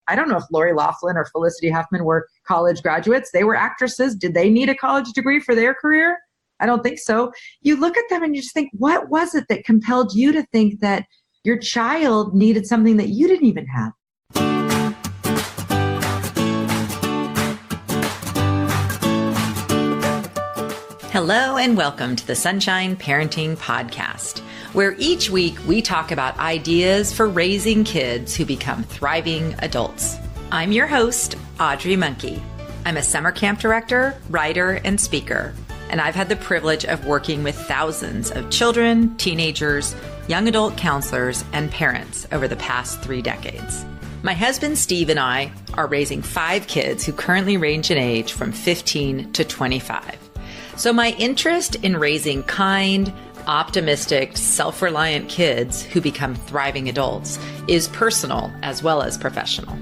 I don't know if Lori Loughlin or Felicity Huffman were college graduates. They were actresses. Did they need a college degree for their career? I don't think so. You look at them and you just think, what was it that compelled you to think that your child needed something that you didn't even have? Hello and welcome to the Sunshine Parenting Podcast, where each week we talk about ideas for raising kids who become thriving adults. I'm your host, Audrey Monkey. I'm a summer camp director, writer, and speaker, and I've had the privilege of working with thousands of children, teenagers, young adult counselors, and parents over the past 3 decades. My husband, Steve, and I are raising 5 kids who currently range in age from 15 to 25. So my interest in raising kind, optimistic, self-reliant kids who become thriving adults is personal as well as professional.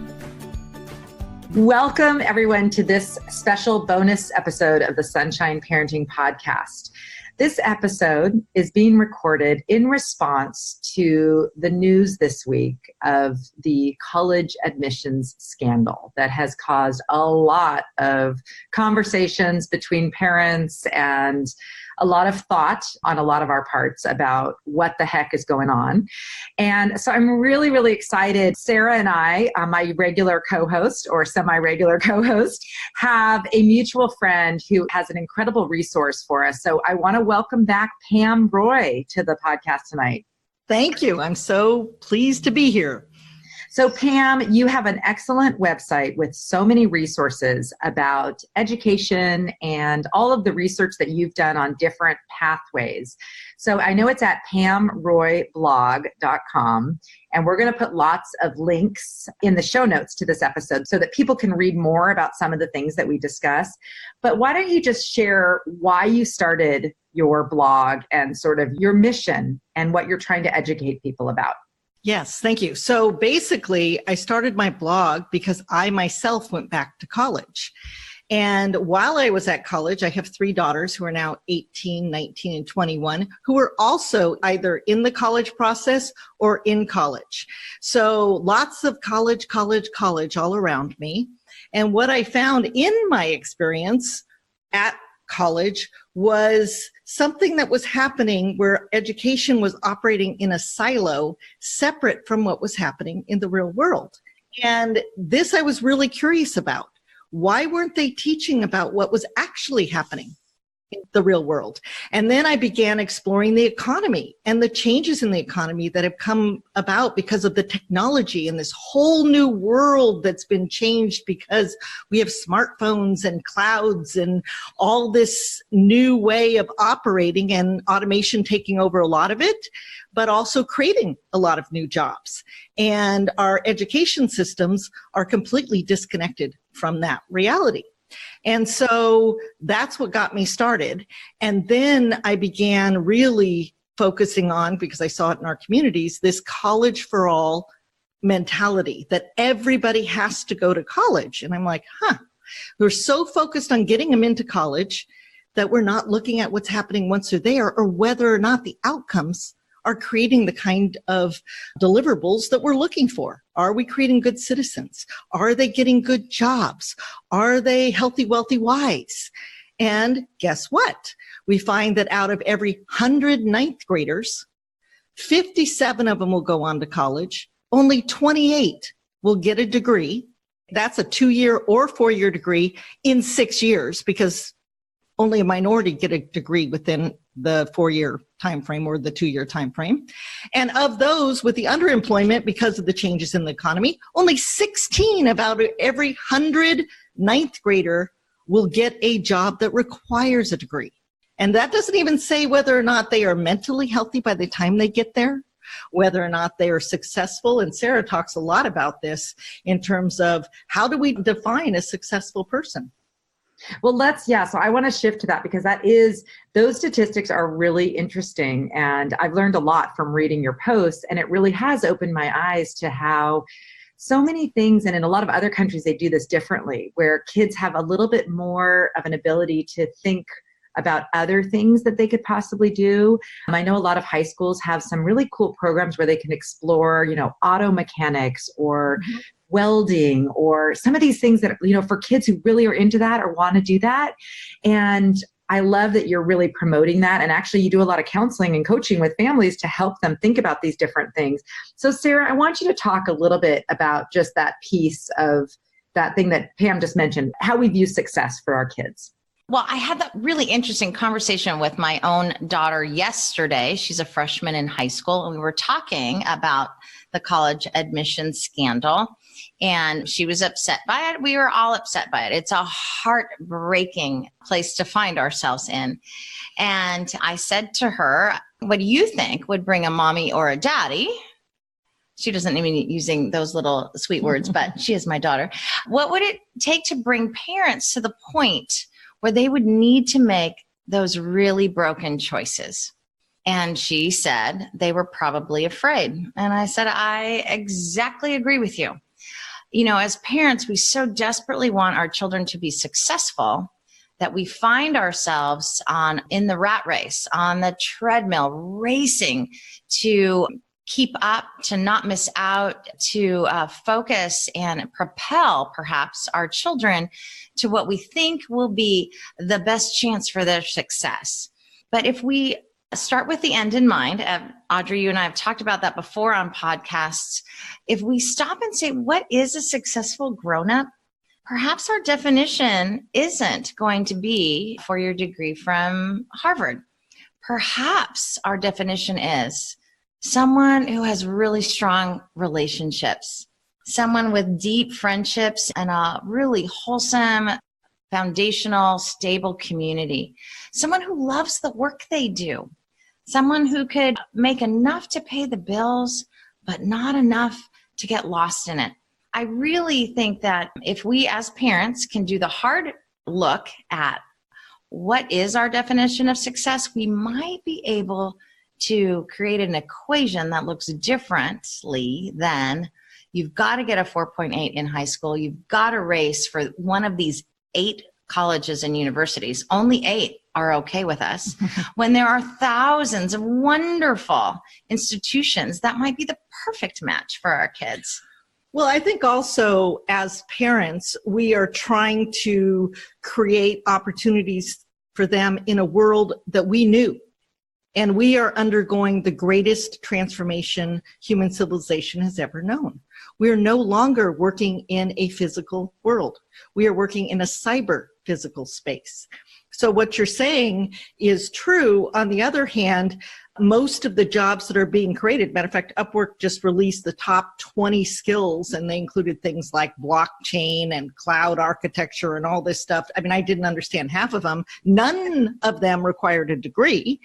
Welcome, everyone, to this special bonus episode of the Sunshine Parenting Podcast. This episode is being recorded in response to the news this week of the college admissions scandal that has caused a lot of conversations between parents and a lot of thought on a lot of our parts about what the heck is going on. And so I'm really, really excited. Sara and I, my regular co-host or semi-regular co-host, have a mutual friend who has an incredible resource for us. So I want to welcome back Pam Roy to the podcast tonight. Thank you. I'm so pleased to be here. So Pam, you have an excellent website with so many resources about education and all of the research that you've done on different pathways. So I know it's at pamroyblog.com, and we're going to put lots of links in the show notes to this episode so that people can read more about some of the things that we discuss. But why don't you just share why you started your blog and sort of your mission and what you're trying to educate people about? Yes, thank you. So basically, I started my blog because I myself went back to college. And while I was at college, I have 3 daughters who are now 18, 19, and 21, who are also either in the college process or in college. So lots of college all around me. And what I found in my experience at college was something that was happening where education was operating in a silo separate from what was happening in the real world. And this I was really curious about. Why weren't they teaching about what was actually happening in the real world? And then I began exploring the economy and the changes in the economy that have come about because of the technology and this whole new world that's been changed because we have smartphones and clouds and all this new way of operating and automation taking over a lot of it, but also creating a lot of new jobs. And our education systems are completely disconnected from that reality. And so that's what got me started. And then I began really focusing on, because I saw it in our communities, this college for all mentality that everybody has to go to college. And I'm like, we're so focused on getting them into college that we're not looking at what's happening once they're there or whether or not the outcomes are creating the kind of deliverables that we're looking for. Are we creating good citizens? Are they getting good jobs? Are they healthy, wealthy, wise? And guess what? We find that out of every 100 ninth graders, 57 of them will go on to college. Only 28 will get a degree. That's a 2-year or 4-year degree in 6 years because only a minority get a degree within the 4-year time frame or the 2-year time frame. And of those with the underemployment, because of the changes in the economy, only 16 about every 100 ninth grader will get a job that requires a degree. And that doesn't even say whether or not they are mentally healthy by the time they get there, whether or not they are successful. And Sara talks a lot about this in terms of how do we define a successful person? Well, so I want to shift to that because those statistics are really interesting. And I've learned a lot from reading your posts, and it really has opened my eyes to how so many things, and in a lot of other countries, they do this differently, where kids have a little bit more of an ability to think about other things that they could possibly do. I know a lot of high schools have some really cool programs where they can explore, auto mechanics or welding or some of these things that, for kids who really are into that or want to do that. And I love that you're really promoting that. And actually you do a lot of counseling and coaching with families to help them think about these different things. So Sara, I want you to talk a little bit about just that piece of that thing that Pam just mentioned, how we view success for our kids. Well, I had that really interesting conversation with my own daughter yesterday. She's a freshman in high school, and we were talking about the college admission scandal, and she was upset by it. We were all upset by it. It's a heartbreaking place to find ourselves in. And I said to her, what do you think would bring a mommy or a daddy? She doesn't even using those little sweet words, but she is my daughter. What would it take to bring parents to the point where they would need to make those really broken choices? And she said they were probably afraid. And I said, I exactly agree with you. As parents, we so desperately want our children to be successful that we find ourselves in the rat race, on the treadmill, racing to keep up, to not miss out, to focus and propel perhaps our children to what we think will be the best chance for their success. But if we start with the end in mind, Audrey, you and I have talked about that before on podcasts. If we stop and say, what is a successful grown-up? Perhaps our definition isn't going to be for your degree from Harvard. Perhaps our definition is someone who has really strong relationships, someone with deep friendships and a really wholesome, foundational, stable community, someone who loves the work they do, someone who could make enough to pay the bills, but not enough to get lost in it. I really think that if we as parents can do the hard look at what is our definition of success, we might be able to create an equation that looks differently than you've got to get a 4.8 in high school. You've got to race for one of these 8 colleges and universities. Only 8 are okay with us when there are thousands of wonderful institutions that might be the perfect match for our kids. Well, I think also as parents, we are trying to create opportunities for them in a world that we knew. And we are undergoing the greatest transformation human civilization has ever known. We are no longer working in a physical world. We are working in a cyber physical space. So what you're saying is true. On the other hand, most of the jobs that are being created, matter of fact, Upwork just released the top 20 skills, and they included things like blockchain and cloud architecture and all this stuff. I mean, I didn't understand half of them. None of them required a degree.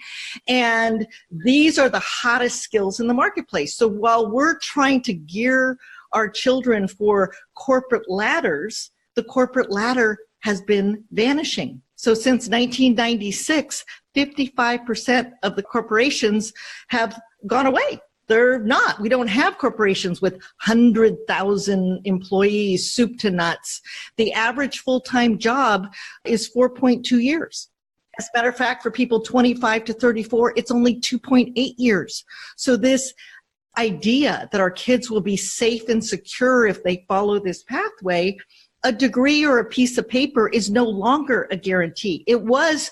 And these are the hottest skills in the marketplace. So while we're trying to gear our children for corporate ladders, the corporate ladder has been vanishing. So since 1996, 55% of the corporations have gone away. They're not. We don't have corporations with 100,000 employees, soup to nuts. The average full-time job is 4.2 years. As a matter of fact, for people 25 to 34, it's only 2.8 years. So this idea that our kids will be safe and secure if they follow this pathway, a degree or a piece of paper is no longer a guarantee. It was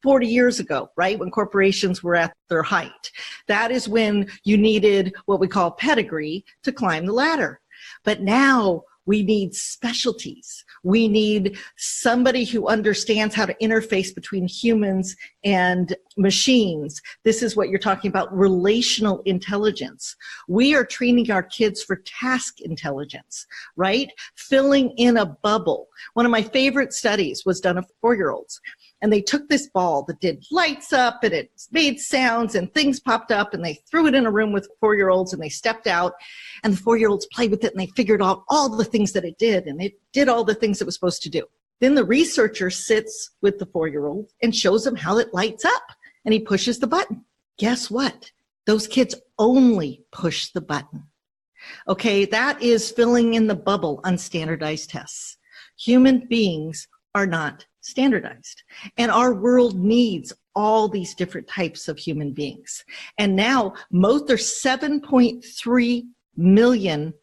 40 years ago, right, when corporations were at their height. That is when you needed what we call pedigree to climb the ladder. But now we need specialties. We need somebody who understands how to interface between humans and machines. This is what you're talking about, relational intelligence. We are training our kids for task intelligence, right? Filling in a bubble. One of my favorite studies was done of 4-year-olds. And they took this ball that did lights up and it made sounds and things popped up, and they threw it in a room with 4-year-olds and they stepped out, and the 4-year-olds played with it and they figured out all the things that it did, and it did all the things it was supposed to do. Then the researcher sits with the 4-year-old and shows him how it lights up, and he pushes the button. Guess what? Those kids only push the button. Okay, that is filling in the bubble on standardized tests. Human beings are not standardized. And our world needs all these different types of human beings. And now there's 7.3 million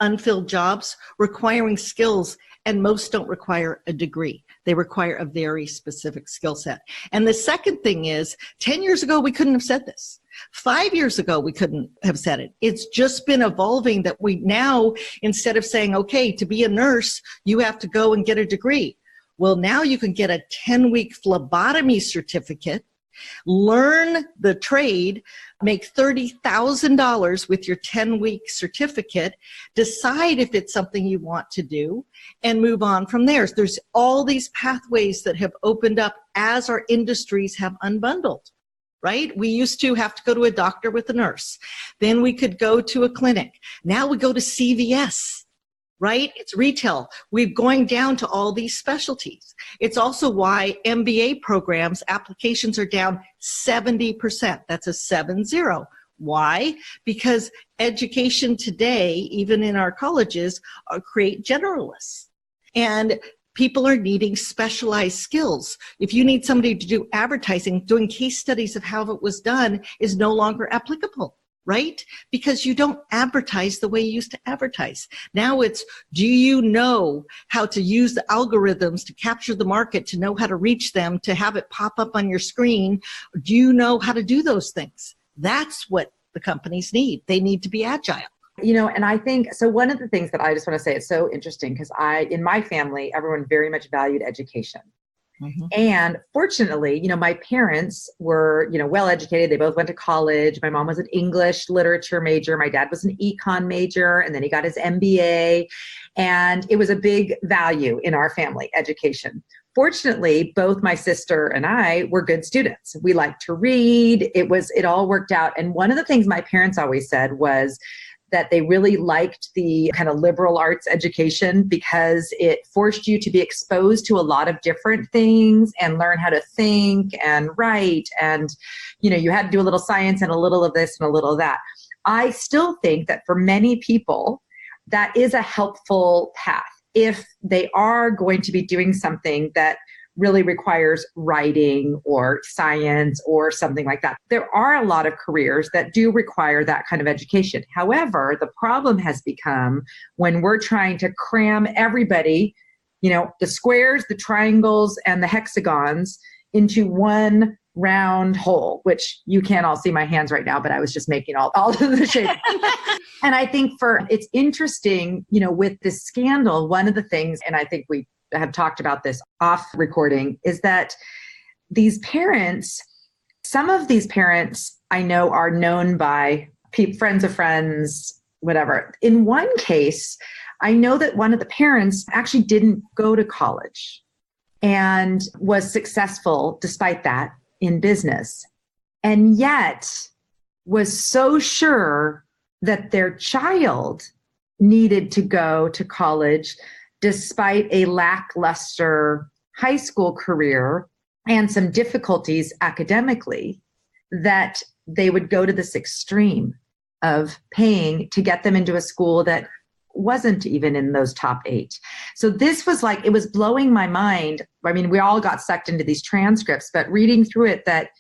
unfilled jobs requiring skills, and most don't require a degree. They require a very specific skill set. And the second thing is, 10 years ago, we couldn't have said this. 5 years ago, we couldn't have said it. It's just been evolving that we now, instead of saying, okay, to be a nurse, you have to go and get a degree. Well, now you can get a 10-week phlebotomy certificate, learn the trade, make $30,000 with your 10-week certificate, decide if it's something you want to do, and move on from there. So there's all these pathways that have opened up as our industries have unbundled, right? We used to have to go to a doctor with a nurse. Then we could go to a clinic. Now we go to CVS. Right? It's retail. We're going down to all these specialties. It's also why MBA programs, applications are down 70%. That's a 70. Why? Because education today, even in our colleges, create generalists. And people are needing specialized skills. If you need somebody to do advertising, doing case studies of how it was done is no longer applicable. Right? Because you don't advertise the way you used to advertise. Now it's, do you know how to use the algorithms to capture the market, to know how to reach them, to have it pop up on your screen? Do you know how to do those things? That's what the companies need. They need to be agile. And I think, so one of the things that I just want to say is so interesting because in my family, everyone very much valued education. Mm-hmm. And fortunately, my parents were, well educated. They both went to college. My mom was an English literature major. My dad was an econ major, and then he got his MBA. And it was a big value in our family, education. Fortunately, both my sister and I were good students. We liked to read. It all worked out. And one of the things my parents always said was that they really liked the kind of liberal arts education because it forced you to be exposed to a lot of different things and learn how to think and write. And, you had to do a little science and a little of this and a little of that. I still think that for many people, that is a helpful path if they are going to be doing something that really requires writing or science or something like that. There are a lot of careers that do require that kind of education. However, the problem has become when we're trying to cram everybody, the squares, the triangles, and the hexagons into one round hole, which you can't all see my hands right now, but I was just making all of the shapes. And I think it's interesting, with this scandal, one of the things, and I think we have talked about this off recording, is that these parents, some of these parents I know are known by friends of friends, whatever. In one case, I know that one of the parents actually didn't go to college and was successful despite that in business, and yet was so sure that their child needed to go to college despite a lackluster high school career and some difficulties academically, that they would go to this extreme of paying to get them into a school that wasn't even in those top 8. So this was it was blowing my mind. I mean, we all got sucked into these transcripts, but reading through it, that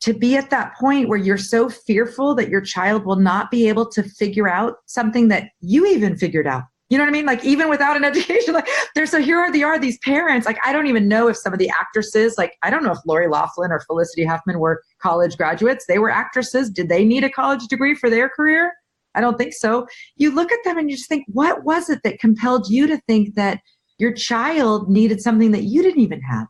to be at that point where you're so fearful that your child will not be able to figure out something that you even figured out. You know what I mean? Even without an education, here they are, these parents. I don't even know if some of the actresses, I don't know if Lori Loughlin or Felicity Huffman were college graduates. They were actresses. Did they need a college degree for their career? I don't think so. You look at them and you just think, what was it that compelled you to think that your child needed something that you didn't even have?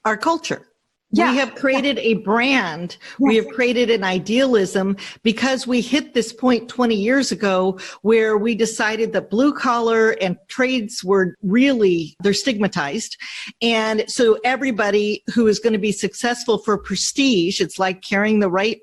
Our culture. Yeah. We have created a brand. Yes. We have created an idealism because we hit this point 20 years ago where we decided that blue collar and trades were they're stigmatized. And so everybody who is going to be successful for prestige, it's like carrying the right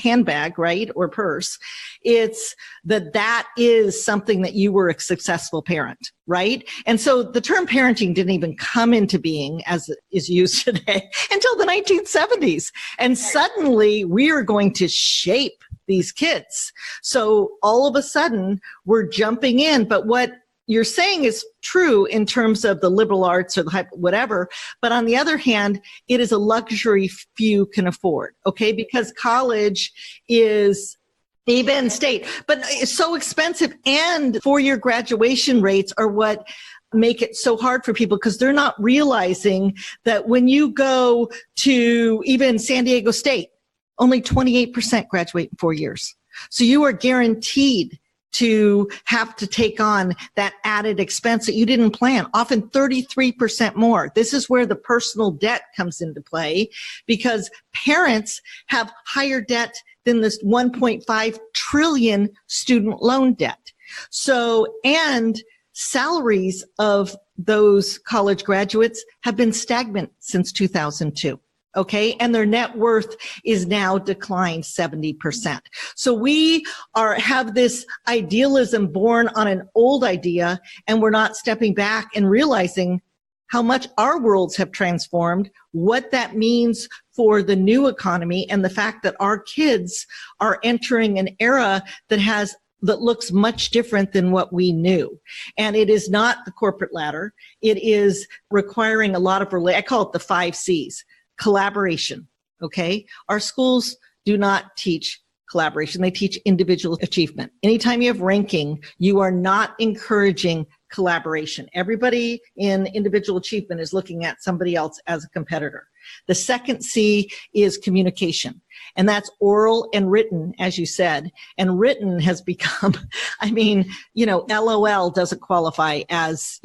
handbag, right? Or purse. It's that is something that you were a successful parent, right? And so the term parenting didn't even come into being as it is used today until the 1970s. And suddenly we are going to shape these kids. So all of a sudden we're jumping in. But what you're saying is true in terms of the liberal arts or the whatever, but on the other hand, it is a luxury few can afford, okay? Because college is even state, but it's so expensive, and four-year graduation rates are what make it so hard for people, because they're not realizing that when you go to even San Diego State, only 28% graduate in 4 years. So you are guaranteed to have to take on that added expense that you didn't plan, often 33% more. This is where the personal debt comes into play, because parents have higher debt than this 1.5 trillion student loan debt. So, and salaries of those college graduates have been stagnant since 2002. Okay. And their net worth is now declined 70%. So we have this idealism born on an old idea, and we're not stepping back and realizing how much our worlds have transformed, what that means for the new economy, and the fact that our kids are entering an era that looks much different than what we knew. And it is not the corporate ladder. It is requiring a lot of, I call it the 5 C's. Collaboration, okay? Our schools do not teach collaboration. They teach individual achievement. Anytime you have ranking, you are not encouraging collaboration. Everybody in individual achievement is looking at somebody else as a competitor. The second C is communication, and that's oral and written, as you said. And written has become, LOL doesn't qualify as,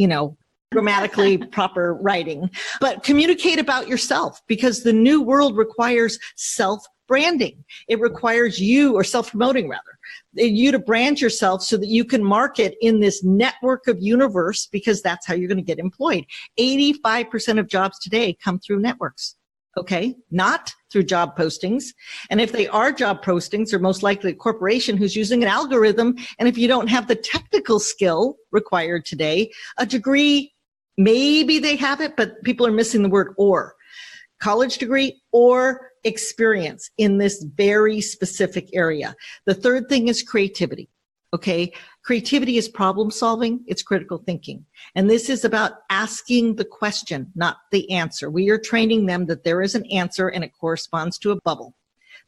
grammatically proper writing, but communicate about yourself, because the new world requires self-branding. It requires you, or self-promoting rather, you to brand yourself so that you can market in this network of universe, because that's how you're going to get employed. 85% of jobs today come through networks. Okay, not through job postings. And if they are job postings, they're most likely a corporation who's using an algorithm. And if you don't have the technical skill required today, a degree, maybe they have it, but people are missing the word or. College degree or experience in this very specific area. The third thing is creativity. Okay, creativity is problem solving, it's critical thinking. And this is about asking the question, not the answer. We are training them that there is an answer and it corresponds to a bubble.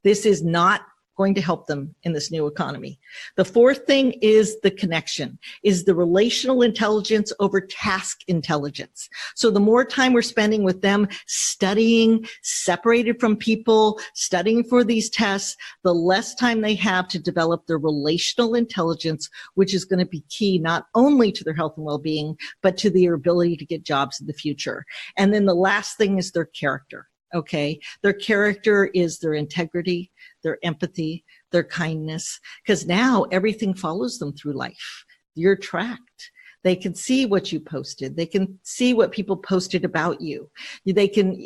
This is not going to help them in this new economy. The fourth thing is the connection, is the relational intelligence over task intelligence. So the more time we're spending with them studying, separated from people, studying for these tests, the less time they have to develop their relational intelligence, which is going to be key not only to their health and well-being, but to their ability to get jobs in the future. And then the last thing is their character. Okay, their character is their integrity, their empathy, their kindness, because now everything follows them through life. You're tracked. They can see what you posted. They can see what people posted about you.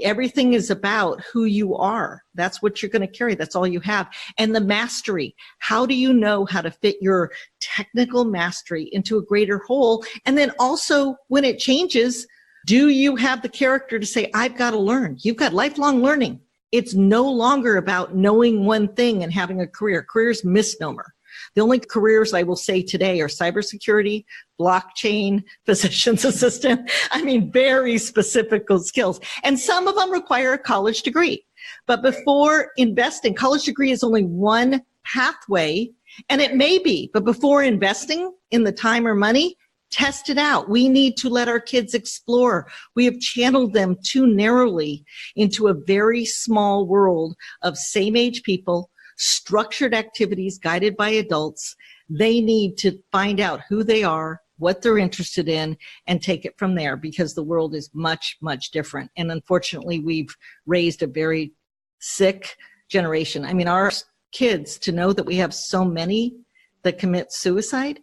Everything is about who you are. That's what you're going to carry. That's all you have. And the mastery. How do you know how to fit your technical mastery into a greater whole? And then also when it changes, do you have the character to say, I've got to learn? You've got lifelong learning. It's no longer about knowing one thing and having a career. Career's misnomer. The only careers I will say today are cybersecurity, blockchain, physician's assistant. Very specific skills. And some of them require a college degree. But before investing, college degree is only one pathway, and it may be, but before investing in the time or money, test it out. We need to let our kids explore. We have channeled them too narrowly into a very small world of same age people, structured activities guided by adults. They need to find out who they are, what they're interested in, and take it from there, because the world is much, much different. And unfortunately, we've raised a very sick generation. Our kids, to know that we have so many that commit suicide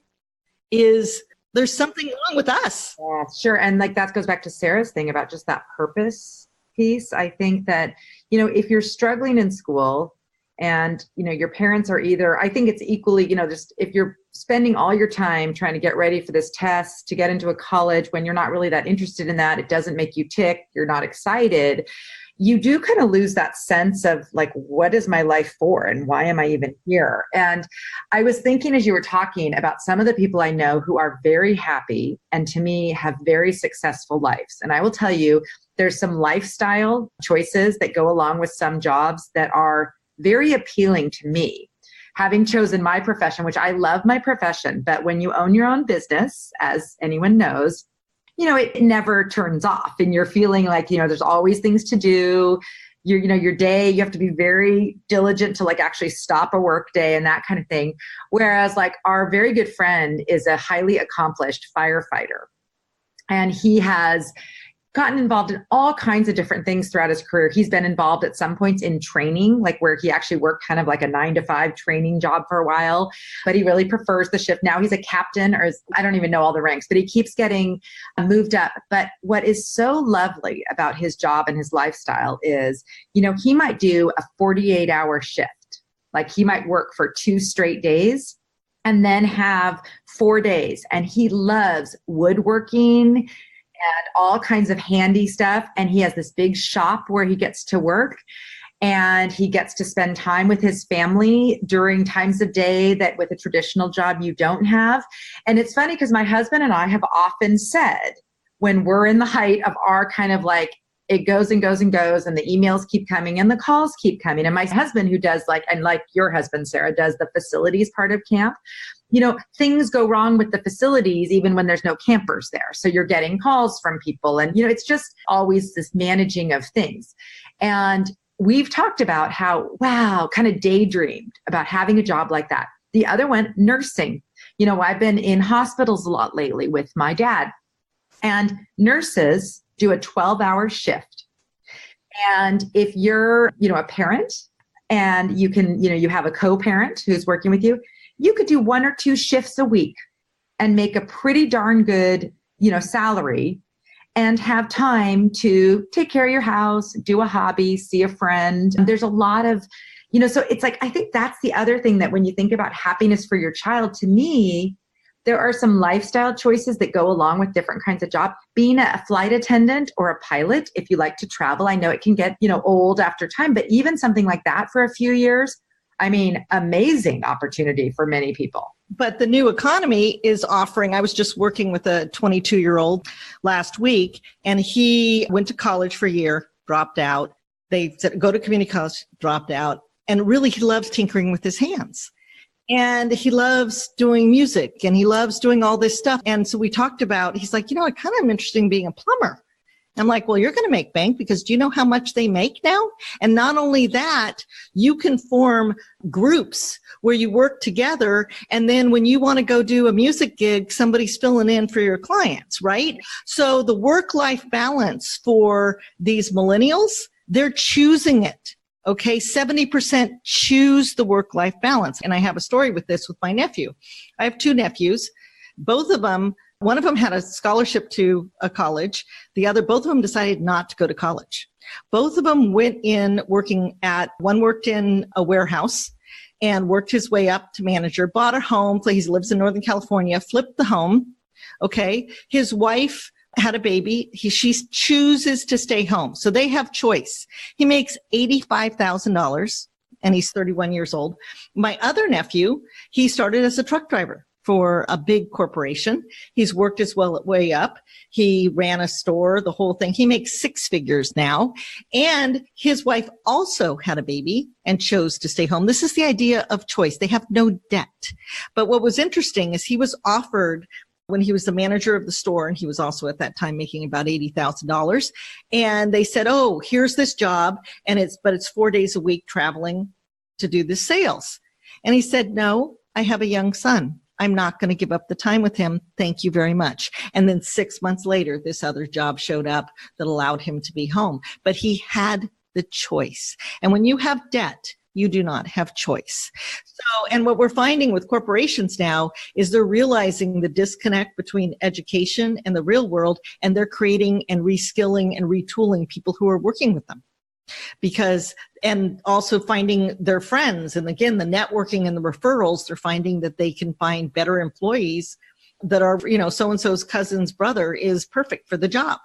there's something wrong with us. Yeah, sure. And that goes back to Sarah's thing about just that purpose piece. I think that, if you're struggling in school and, your parents are I think it's equally, just if you're spending all your time trying to get ready for this test to get into a college when you're not really that interested in that, it doesn't make you tick, you're not excited, you do kind of lose that sense of like, what is my life for and why am I even here? And I was thinking as you were talking about some of the people I know who are very happy and to me have very successful lives. And I will tell you, there's some lifestyle choices that go along with some jobs that are very appealing to me. Having chosen my profession, which I love my profession, but when you own your own business, as anyone knows, it never turns off and you're feeling like, there's always things to do. Your day, you have to be very diligent to like actually stop a work day and that kind of thing. Whereas like our very good friend is a highly accomplished firefighter and he has gotten involved in all kinds of different things throughout his career. He's been involved at some points in training, like where he actually worked kind of like a 9-to-5 training job for a while, but he really prefers the shift. Now he's a captain I don't even know all the ranks, but he keeps getting moved up. But what is so lovely about his job and his lifestyle is, he might do a 48-hour shift. Like he might work for 2 straight days and then have 4 days. And he loves woodworking and all kinds of handy stuff. And he has this big shop where he gets to work and he gets to spend time with his family during times of day that with a traditional job you don't have. And it's funny because my husband and I have often said when we're in the height of our kind of like, it goes and goes and goes and the emails keep coming and the calls keep coming. And my husband who does like your husband, Sarah, does the facilities part of camp, things go wrong with the facilities even when there's no campers there. So you're getting calls from people and, it's just always this managing of things. And we've talked about how, kind of daydreamed about having a job like that. The other one, nursing. I've been in hospitals a lot lately with my dad and nurses do a 12-hour shift. And if you're, a parent and you can, you have a co-parent who's working with you, you could do 1 or 2 shifts a week and make a pretty darn good, salary and have time to take care of your house, do a hobby, see a friend. There's a lot of, so it's like, I think that's the other thing that when you think about happiness for your child, to me, there are some lifestyle choices that go along with different kinds of jobs. Being a flight attendant or a pilot, if you like to travel, I know it can get, old after time, but even something like that for a few years, amazing opportunity for many people. But the new economy is offering, I was just working with a 22-year-old last week, and he went to college for a year, dropped out. They said, go to community college, dropped out. And really, he loves tinkering with his hands. And he loves doing music and he loves doing all this stuff. And so we talked about, he's like, I kind of am interested in being a plumber. I'm like, well, you're going to make bank because do you know how much they make now? And not only that, you can form groups where you work together. And then when you want to go do a music gig, somebody's filling in for your clients, right? So the work-life balance for these millennials, they're choosing it. Okay, 70% choose the work-life balance. And I have a story with this with my nephew. I have 2 nephews. Both of them, one of them had a scholarship to a college. Both of them decided not to go to college. Both of them went in one worked in a warehouse and worked his way up to manager, bought a home. He lives in Northern California, flipped the home. Okay, his wife had a baby. She chooses to stay home. So they have choice. He makes $85,000 and he's 31 years old. My other nephew, he started as a truck driver for a big corporation. He's worked his way up. He ran a store, the whole thing. He makes 6 figures now. And his wife also had a baby and chose to stay home. This is the idea of choice. They have no debt. But what was interesting is he was offered when he was the manager of the store, and he was also at that time making about $80,000. And they said, oh, here's this job, but it's 4 days a week traveling to do the sales. And he said, no, I have a young son. I'm not going to give up the time with him. Thank you very much. And then 6 months later, this other job showed up that allowed him to be home. But he had the choice. And when you have debt, you do not have choice. And what we're finding with corporations now is they're realizing the disconnect between education and the real world, and they're creating and reskilling and retooling people who are working with them. And also finding their friends. And again, the networking and the referrals, they're finding that they can find better employees that are, so-and-so's cousin's brother is perfect for the job.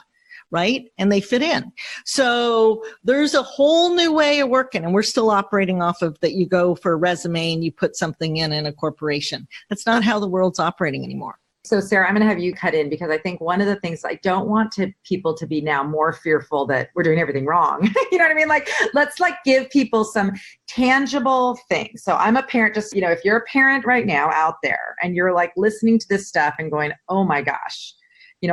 right? And they fit in. So there's a whole new way of working, and we're still operating off of that. You go for a resume and you put something in a corporation. That's not how the world's operating anymore. So Sarah, I'm going to have you cut in, because I think one of the things I don't want people to be now more fearful that we're doing everything wrong. You know what I mean? Like, let's give people some tangible things. So I'm a parent, just, if you're a parent right now out there and you're listening to this stuff and going, oh my gosh,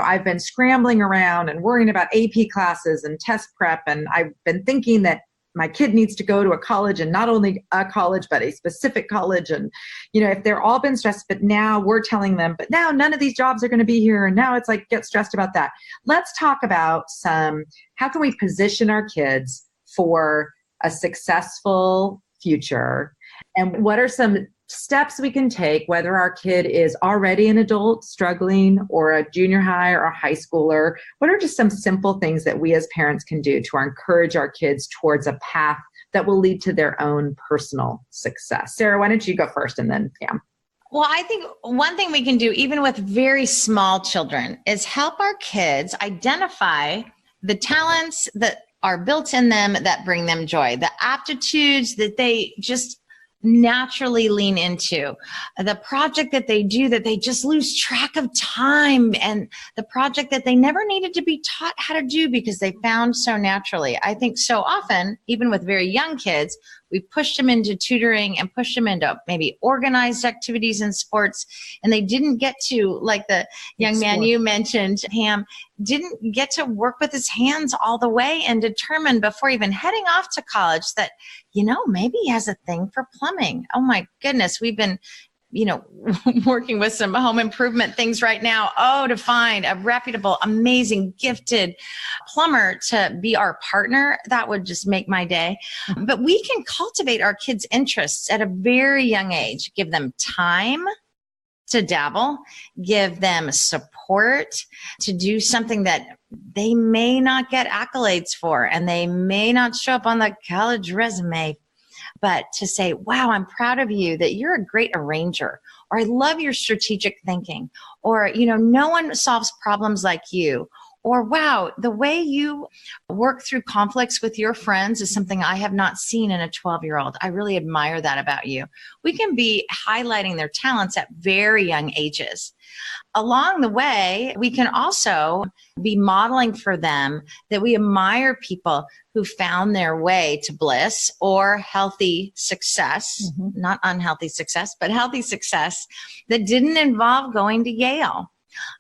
I've been scrambling around and worrying about AP classes and test prep. And I've been thinking that my kid needs to go to a college, and not only a college, but a specific college. And, if they're all been stressed, but now we're telling them, but now none of these jobs are going to be here. And now it's get stressed about that. Let's talk about how can we position our kids for a successful future? And what are some steps we can take, whether our kid is already an adult struggling or a junior high or a high schooler? What are just some simple things that we as parents can do to encourage our kids towards a path that will lead to their own personal success? Sarah, why don't you go first, and then Pam? Well, I think one thing we can do, even with very small children, is help our kids identify the talents that are built in them that bring them joy, the aptitudes that they just naturally lean into, the project that they do that they just lose track of time, and the project that they never needed to be taught how to do because they found so naturally. I think so often, even with very young kids, we pushed them into tutoring and pushed them into maybe organized activities in sports, and they didn't get to, like the young man you mentioned, Pam, didn't get to work with his hands all the way and determine before even heading off to college that, maybe he has a thing for plumbing. Oh my goodness, we've been working with some home improvement things right now. To find a reputable, amazing, gifted plumber to be our partner, that would just make my day. But we can cultivate our kids' interests at a very young age, give them time to dabble, give them support to do something that they may not get accolades for, and they may not show up on the college resume, but to say, wow, I'm proud of you that you're a great arranger, or I love your strategic thinking, or, no one solves problems like you, or wow, the way you work through conflicts with your friends is something I have not seen in a 12-year-old. I really admire that about you. We can be highlighting their talents at very young ages. Along the way, we can also be modeling for them that we admire people who found their way to bliss or healthy success, not unhealthy success, but healthy success that didn't involve going to Yale.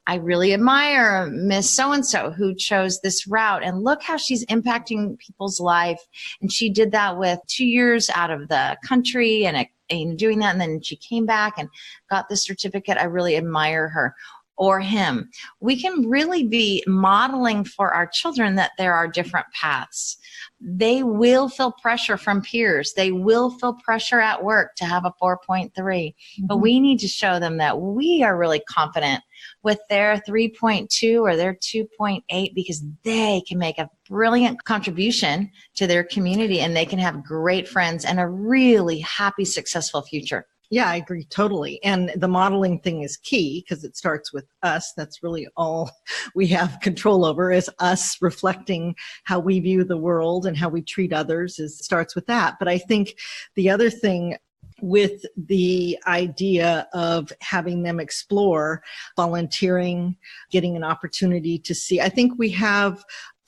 I really admire Miss So-and-so who chose this route, and look how she's impacting people's life. And she did that with 2 years out of the country and doing that. And then she came back and got the certificate. I really admire her or him. We can really be modeling for our children that there are different paths. They will feel pressure from peers. They will feel pressure at work to have a 4.3, but we need to show them that we are really confident with their 3.2 or their 2.8, because they can make a brilliant contribution to their community, and they can have great friends and a really happy, successful future. Yeah, I agree totally. And the modeling thing is key because it starts with us. That's really all we have control over, is us reflecting how we view the world and how we treat others. Starts with that. But I think the other thing with the idea of having them explore, volunteering, getting an opportunity to see, I think we have,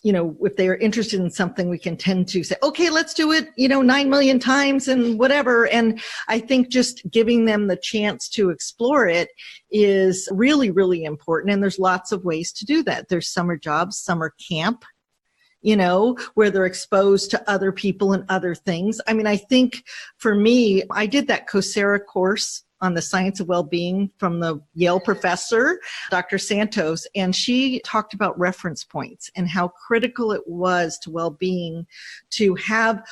if they are interested in something, we can tend to say, okay, let's do it, 9 million times and whatever. And I think just giving them the chance to explore it is really, really important. And there's lots of ways to do that. There's summer jobs, summer camp, where they're exposed to other people and other things. I mean, I think for me, I did that Coursera course on the science of well-being from the Yale professor, Dr. Santos, and she talked about reference points and how critical it was to well-being to have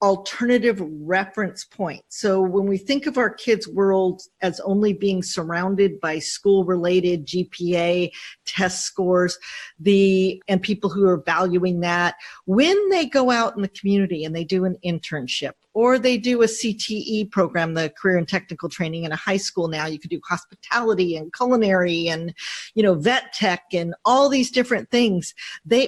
alternative reference points. So when we think of our kids' world as only being surrounded by school-related GPA test scores, and people who are valuing that, when they go out in the community and they do an internship, or they do a CTE program, the career and technical training in a high school. Now you could do hospitality and culinary and, vet tech and all these different things.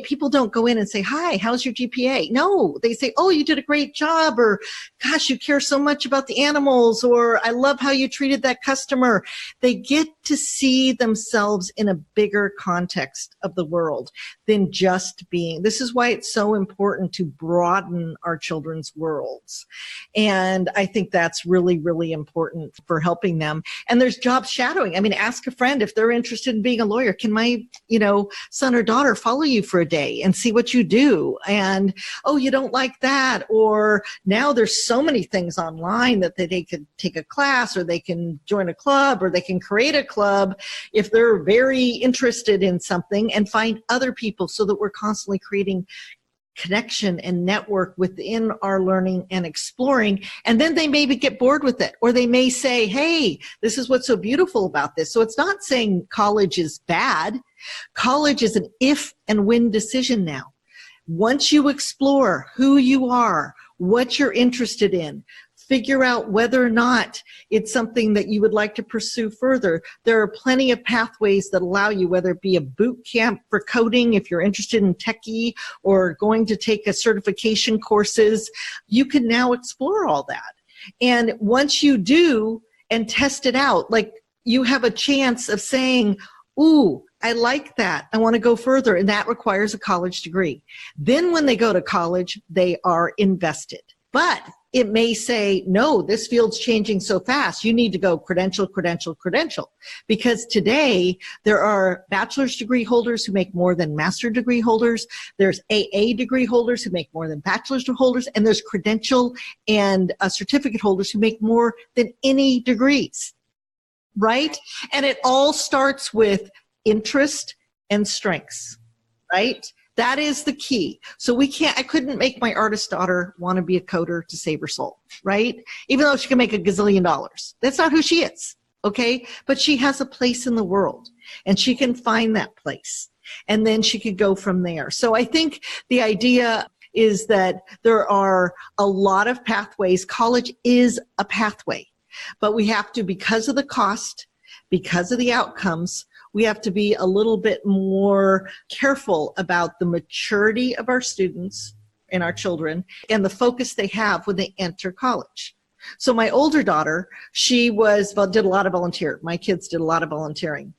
People don't go in and say, hi, how's your GPA? No, they say, oh, you did a great job, or gosh, you care so much about the animals, or I love how you treated that customer. They get to see themselves in a bigger context of the world than just being. This is why it's so important to broaden our children's worlds. And I think that's really, really important for helping them. And there's job shadowing. I mean, ask a friend if they're interested in being a lawyer. Can my, son or daughter follow you for a day and see what you do? And, oh, you don't like that. Or now there's so many things online that they could take a class, or they can join a club, or they can create a club if they're very interested in something, and find other people, so that we're constantly creating connection and network within our learning and exploring. And then they maybe get bored with it, or they may say, hey, this is what's so beautiful about this. So it's not saying college is bad. College is an if and when decision now. Once you explore who you are, what you're interested in, figure out whether or not it's something that you would like to pursue further. There are plenty of pathways that allow you, whether it be a boot camp for coding, if you're interested in techie, or going to take a certification courses, you can now explore all that. And once you do and test it out, like, you have a chance of saying, ooh, I like that. I want to go further. And that requires a college degree. Then when they go to college, they are invested. But it may say, no, this field's changing so fast. You need to go credential. Because today there are bachelor's degree holders who make more than master degree holders. There's AA degree holders who make more than bachelor's degree holders. And there's credential and certificate holders who make more than any degrees, right? And it all starts with interest and strengths, right? That is the key. So I couldn't make my artist daughter want to be a coder to save her soul, right? Even though she can make $1 gazillion. That's not who she is, okay? But she has a place in the world, and she can find that place. And then she could go from there. So I think the idea is that there are a lot of pathways. College is a pathway, but we have to, because of the cost, because of the outcomes, we have to be a little bit more careful about the maturity of our students and our children and the focus they have when they enter college. So my older daughter, did a lot of volunteer. My kids did a lot of volunteering.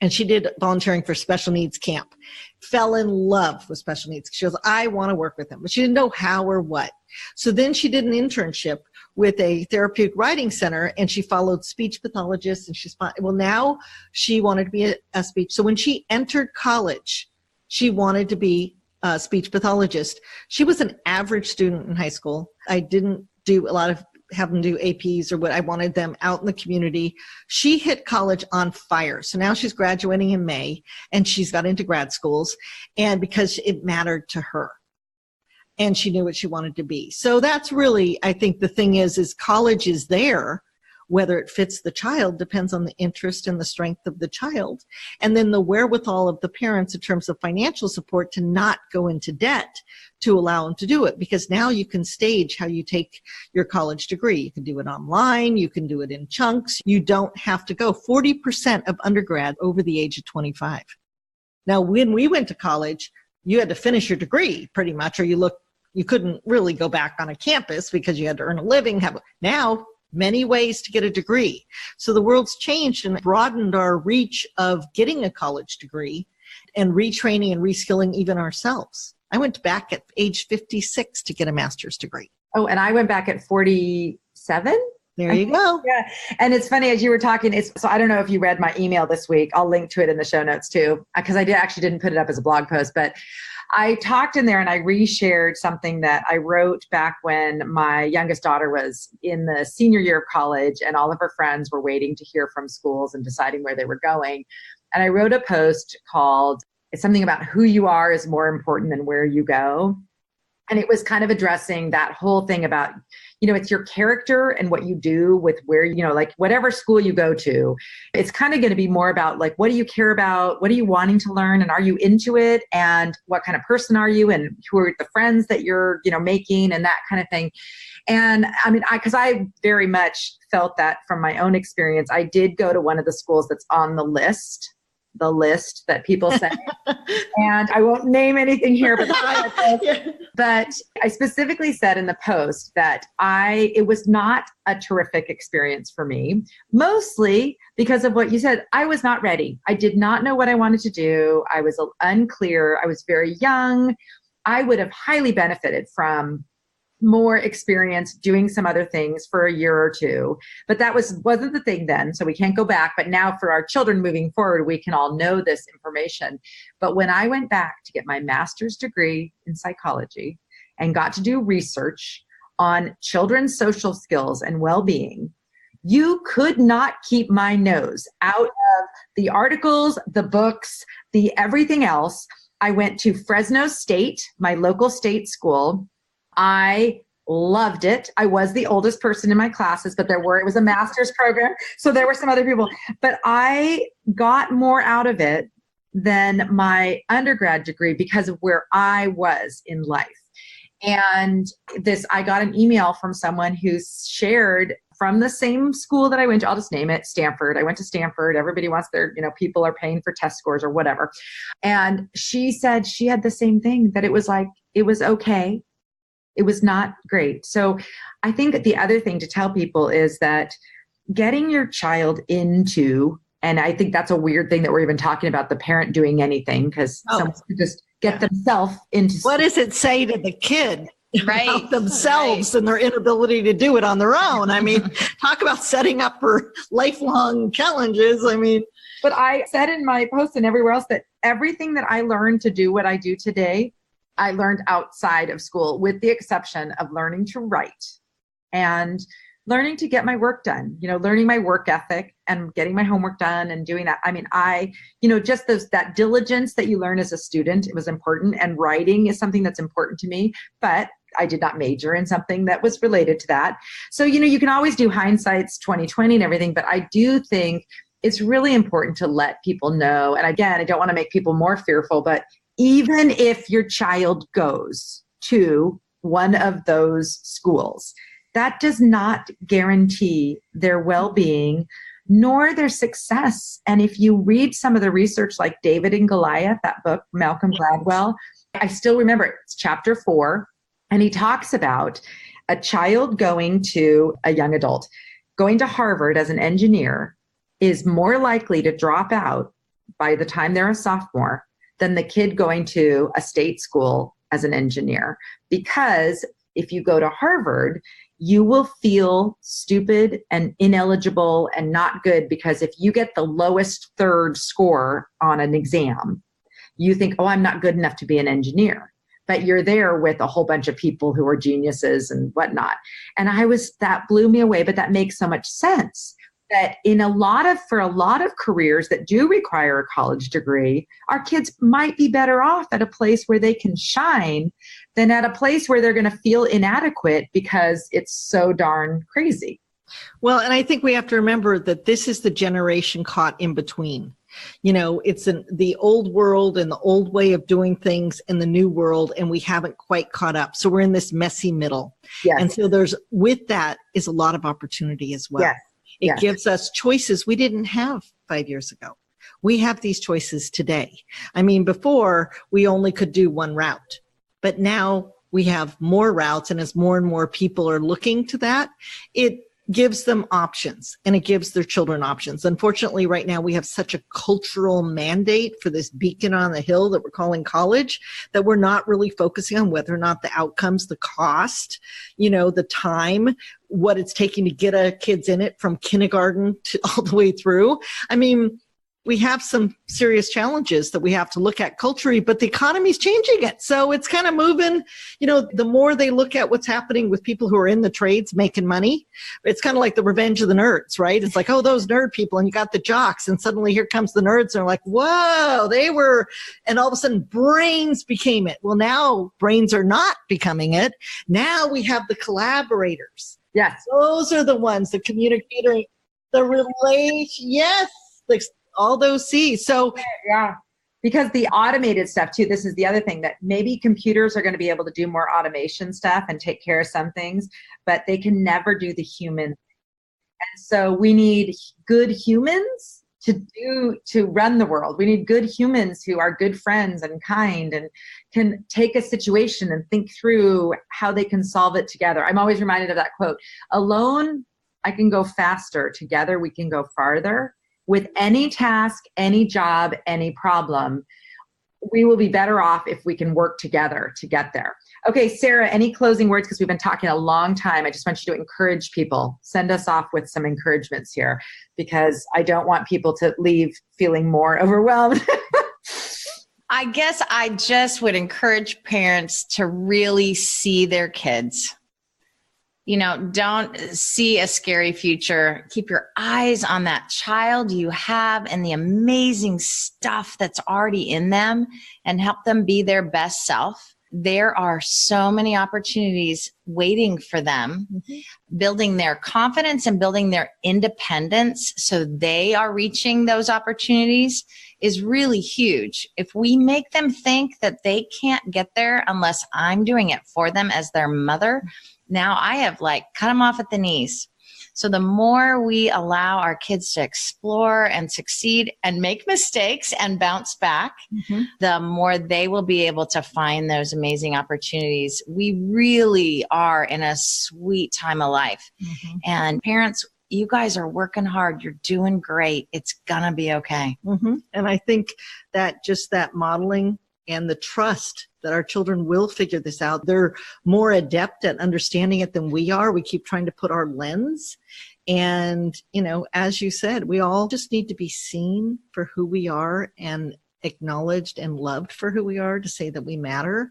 And she did volunteering for special needs camp. Fell in love with special needs. She goes, I want to work with them. But she didn't know how or what. So then she did an internship with a therapeutic writing center, and she followed speech pathologists, and now she wanted to be a speech. So when she entered college, she wanted to be a speech pathologist. She was an average student in high school. I didn't do a lot of have them do APs or what. I wanted them out in the community. She hit college on fire. So now she's graduating in May, and she's got into grad schools, and because it mattered to her. And she knew what she wanted to be. So that's really, I think the thing is college is there. Whether it fits the child depends on the interest and the strength of the child. And then the wherewithal of the parents in terms of financial support to not go into debt to allow them to do it. Because now you can stage how you take your college degree. You can do it online. You can do it in chunks. You don't have to go 40% of undergrad over the age of 25. Now, when we went to college, you had to finish your degree pretty much, or you couldn't really go back on a campus because you had to earn a living. Now, many ways to get a degree. So the world's changed and broadened our reach of getting a college degree and retraining and reskilling even ourselves. I went back at age 56 to get a master's degree. Oh, and I went back at 47. There you go. Yeah. And it's funny, as you were talking, so I don't know if you read my email this week. I'll link to it in the show notes too, because I didn't put it up as a blog post, but I talked in there and I reshared something that I wrote back when my youngest daughter was in the senior year of college, and all of her friends were waiting to hear from schools and deciding where they were going. And I wrote a post called, it's something about who you are is more important than where you go. And it was kind of addressing that whole thing about, it's your character and what you do with where, like whatever school you go to, it's kind of going to be more about like, what do you care about? What are you wanting to learn? And are you into it? And what kind of person are you? And who are the friends that you're, making and that kind of thing. And I mean, because I very much felt that from my own experience. I did go to one of the schools that's on the list that people say, and I won't name anything here, but I specifically said in the post that it was not a terrific experience for me, mostly because of what you said. I was not ready. I did not know what I wanted to do. I was unclear. I was very young. I would have highly benefited from more experience doing some other things for a year or two, but that wasn't the thing then. So we can't go back. But now for our children moving forward, we can all know this information. But when I went back to get my master's degree in psychology and got to do research on children's social skills and well-being, you could not keep my nose out of the articles, the books, the everything else. I went to Fresno State, my local state school. I loved it. I was the oldest person in my classes, but it was a master's program. So there were some other people, but I got more out of it than my undergrad degree because of where I was in life. And I got an email from someone who shared from the same school that I went to. I'll just name it, Stanford. I went to Stanford. Everybody wants people are paying for test scores or whatever. And she said she had the same thing, that it was okay. It was not great. So I think the other thing to tell people is that getting your child into, and I think that's a weird thing that we're even talking about, the parent doing anything, because someone could just get themselves into. What does it say to the kid about themselves right. and their inability to do it on their own? I mean, talk about setting up for lifelong challenges. I mean, but I said in my post and everywhere else that everything that I learned to do what I do today, I learned outside of school, with the exception of learning to write and learning to get my work done, learning my work ethic and getting my homework done and doing that. I mean, just that diligence that you learn as a student, it was important. And writing is something that's important to me, but I did not major in something that was related to that. So, you can always do hindsight's 20/20 and everything, but I do think it's really important to let people know. And again, I don't want to make people more fearful, but even if your child goes to one of those schools, that does not guarantee their well-being nor their success. And if you read some of the research, like David and Goliath, that book, Malcolm Gladwell, I still remember it. It's chapter 4. And he talks about a child going to a young adult, going to Harvard as an engineer is more likely to drop out by the time they're a sophomore than the kid going to a state school as an engineer. Because if you go to Harvard, you will feel stupid and ineligible and not good, because if you get the lowest third score on an exam, you think, oh, I'm not good enough to be an engineer. But you're there with a whole bunch of people who are geniuses and whatnot. And that blew me away, but that makes so much sense. That for a lot of careers that do require a college degree, our kids might be better off at a place where they can shine than at a place where they're going to feel inadequate because it's so darn crazy. Well, and I think we have to remember that this is the generation caught in between. It's the old world and the old way of doing things and the new world, and we haven't quite caught up. So we're in this messy middle. Yes. And so with that is a lot of opportunity as well. Yes. It gives us choices we didn't have 5 years ago. We have these choices today. I mean, before we only could do one route, but now we have more routes. And as more and more people are looking to that, it gives them options, and it gives their children options. Unfortunately, right now we have such a cultural mandate for this beacon on the hill that we're calling college, that we're not really focusing on whether or not the outcomes, the cost, the time, what it's taking to get kids in it from kindergarten to all the way through. I mean, We have some serious challenges that we have to look at culturally, but the economy's changing it. So it's kind of moving, the more they look at what's happening with people who are in the trades making money, it's kind of like the revenge of the nerds, right? It's like, oh, those nerd people, and you got the jocks, and suddenly here comes the nerds, and they're like, whoa, and all of a sudden brains became it. Well, now brains are not becoming it. Now we have the collaborators. Yes. Those are the ones, the communicator, the relation. Yes. Like, all those C's. So yeah, because the automated stuff too, this is the other thing, that maybe computers are going to be able to do more automation stuff and take care of some things, but they can never do the human. And so we need good humans to run the world. We need good humans who are good friends and kind and can take a situation and think through how they can solve it together. I'm always reminded of that quote, alone I can go faster, together we can go farther. With any task, any job, any problem, we will be better off if we can work together to get there. Okay, Sara, any closing words? Because we've been talking a long time. I just want you to encourage people. Send us off with some encouragements here, because I don't want people to leave feeling more overwhelmed. I guess I just would encourage parents to really see their kids. Don't see a scary future. Keep your eyes on that child you have and the amazing stuff that's already in them, and help them be their best self. There are so many opportunities waiting for them, building their confidence and building their independence so they are reaching those opportunities is really huge. If we make them think that they can't get there unless I'm doing it for them as their mother, now I have cut them off at the knees. So the more we allow our kids to explore and succeed and make mistakes and bounce back, the more they will be able to find those amazing opportunities. We really are in a sweet time of life. And parents, you guys are working hard. You're doing great. It's going to be okay. And I think that just that modeling and the trust that our children will figure this out. They're more adept at understanding it than we are. We keep trying to put our lens. And, as you said, we all just need to be seen for who we are and acknowledged and loved for who we are, to say that we matter.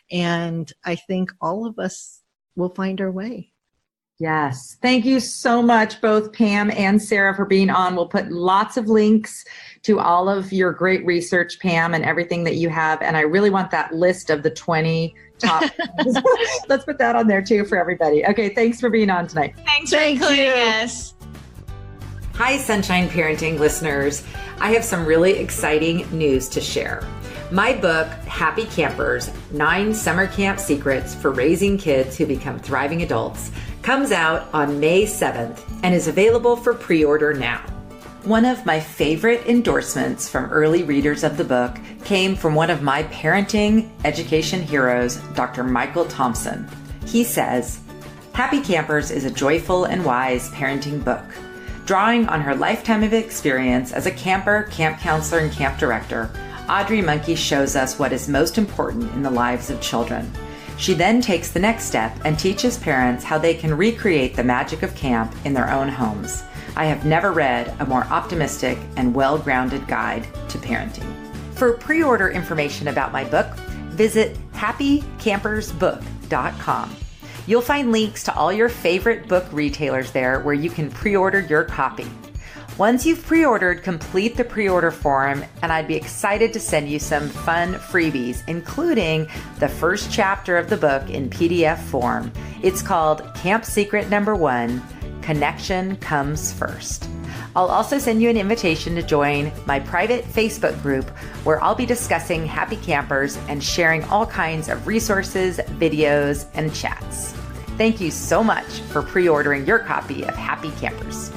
And I think all of us will find our way. Yes. Thank you so much, both Pam and Sara, for being on. We'll put lots of links to all of your great research, Pam, and everything that you have. And I really want that list of the 20 top. Let's put that on there too for everybody. Okay. Thanks for being on tonight. Thanks for including us. Hi, Sunshine Parenting listeners. I have some really exciting news to share. My book, Happy Campers, 9 Summer Camp Secrets for Raising Kids Who Become Thriving Adults, comes out on May 7th and is available for pre-order now. One of my favorite endorsements from early readers of the book came from one of my parenting education heroes, Dr. Michael Thompson. He says, Happy Campers is a joyful and wise parenting book. Drawing on her lifetime of experience as a camper, camp counselor, and camp director, Audrey Monkey shows us what is most important in the lives of children. She then takes the next step and teaches parents how they can recreate the magic of camp in their own homes. I have never read a more optimistic and well-grounded guide to parenting. For pre-order information about my book, visit happycampersbook.com. You'll find links to all your favorite book retailers there where you can pre-order your copy. Once you've pre-ordered, complete the pre-order form, and I'd be excited to send you some fun freebies, including the first chapter of the book in PDF form. It's called Camp Secret Number 1, Connection Comes First. I'll also send you an invitation to join my private Facebook group where I'll be discussing happy campers and sharing all kinds of resources, videos, and chats. Thank you so much for pre-ordering your copy of Happy Campers.